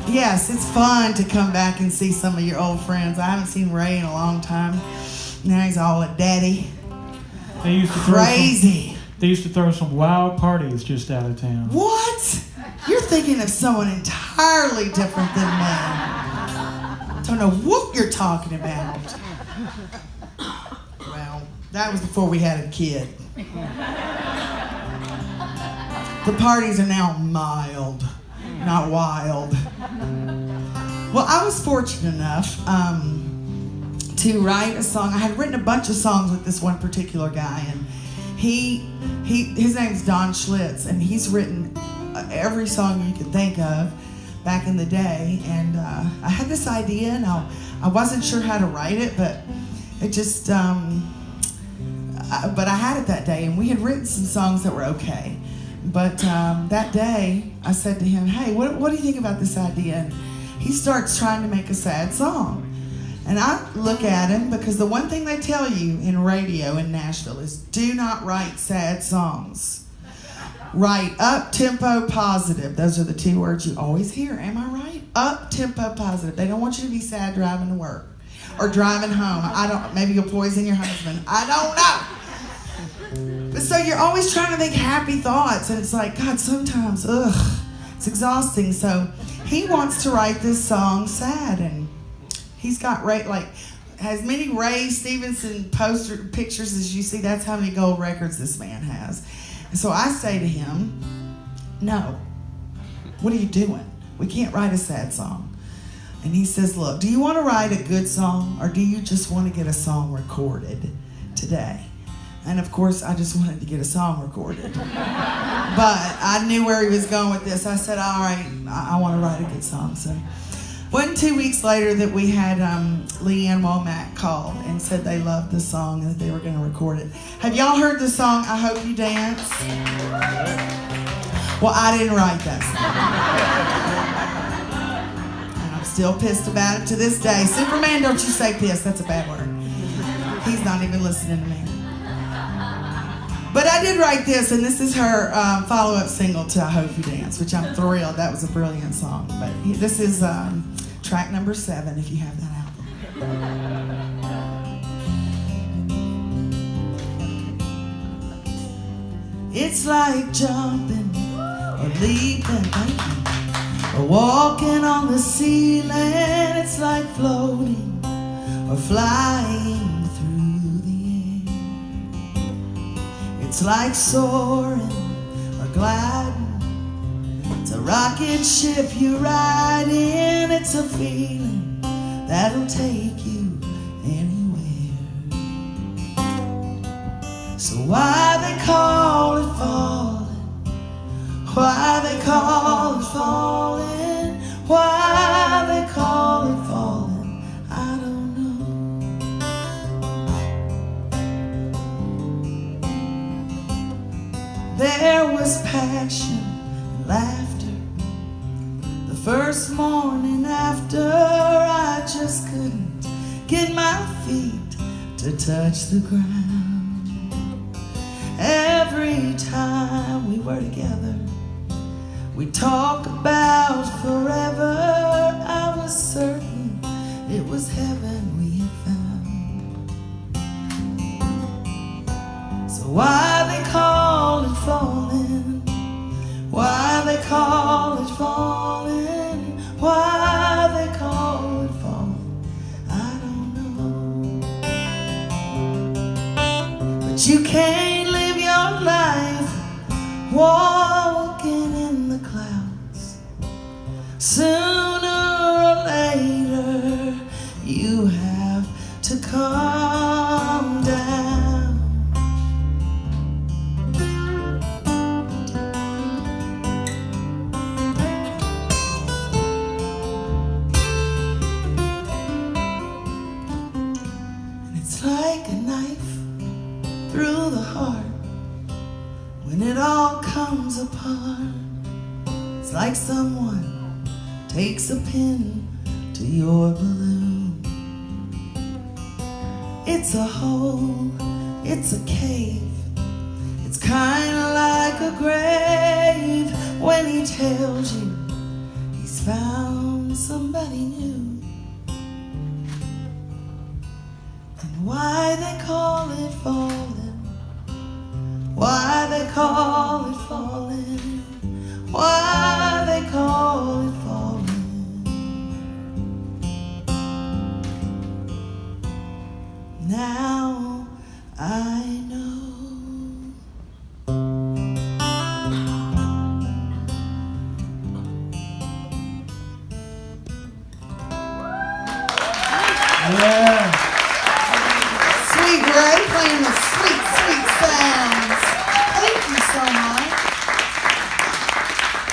Yes, it's fun to come back and see some of your old friends. I haven't seen Ray in a long time. Now he's all a daddy. They used to Crazy. They used to throw some wild parties just out of town. What? You're thinking of someone entirely different than me. Don't know what you're talking about. Well, that was before we had a kid. The parties are now mild, not wild. Well, I was fortunate enough to write a song. I had written a bunch of songs with this one particular guy, and his name's Don Schlitz, and he's written every song you could think of back in the day. And I had this idea, and I wasn't sure how to write it, but it just, but I had it that day, and we had written some songs that were okay. But that day, I said to him, hey, what do you think about this idea? And he starts trying to make a sad song. And I look at him, because the one thing they tell you in radio in Nashville is do not write sad songs. Write up-tempo positive. Those are the two words you always hear. Am I right? Up-tempo positive. They don't want you to be sad driving to work or driving home. Maybe you'll poison your husband. I don't know. But so you're always trying to think happy thoughts, and it's like, God, sometimes, it's exhausting. So he wants to write this song sad, and he's got as many Ray Stevenson poster pictures as you see. That's how many gold records this man has. And so I say to him, no, what are you doing? We can't write a sad song. And he says, look, do you want to write a good song, or do you just want to get a song recorded today? And of course, I just wanted to get a song recorded. But I knew where he was going with this. I said, all right, I want to write a good song. So, wasn't 2 weeks later that we had Lee Ann Womack called and said they loved the song and that they were going to record it. Have y'all heard the song, I Hope You Dance? Well, I didn't write that song. And I'm still pissed about it to this day. Superman, don't you say pissed. That's a bad word. He's not even listening to me. But I did write this, and this is her follow-up single to I Hope You Dance, which I'm thrilled. That was a brilliant song. But this is track number 7, if you have that album. It's like jumping or leaping, or walking on the ceiling. It's like floating or flying. It's like soaring or gliding. It's a rocket ship you ride in. It's a feeling that'll take you anywhere. So why they call it falling? Why they call it falling? Why they call it falling? I don't know. There was passion and laughter the first morning after. I just couldn't get my feet to touch the ground. Every time we were together, we talk about forever. I was certain it was heaven we had found. So why they call it falling? Why they call it falling? Why they call it falling? I don't know. But you can't live your life walking in the clouds. Sooner or later you have to calm down. Like a knife through the heart when it all comes apart. It's like someone takes a pin to your balloon. It's a hole, it's a cave, it's kinda like a grave when he tells you he's found somebody new. And why they call it falling, why they call it falling, why they call it falling. Now I know. Yeah. Sweet Ray playing the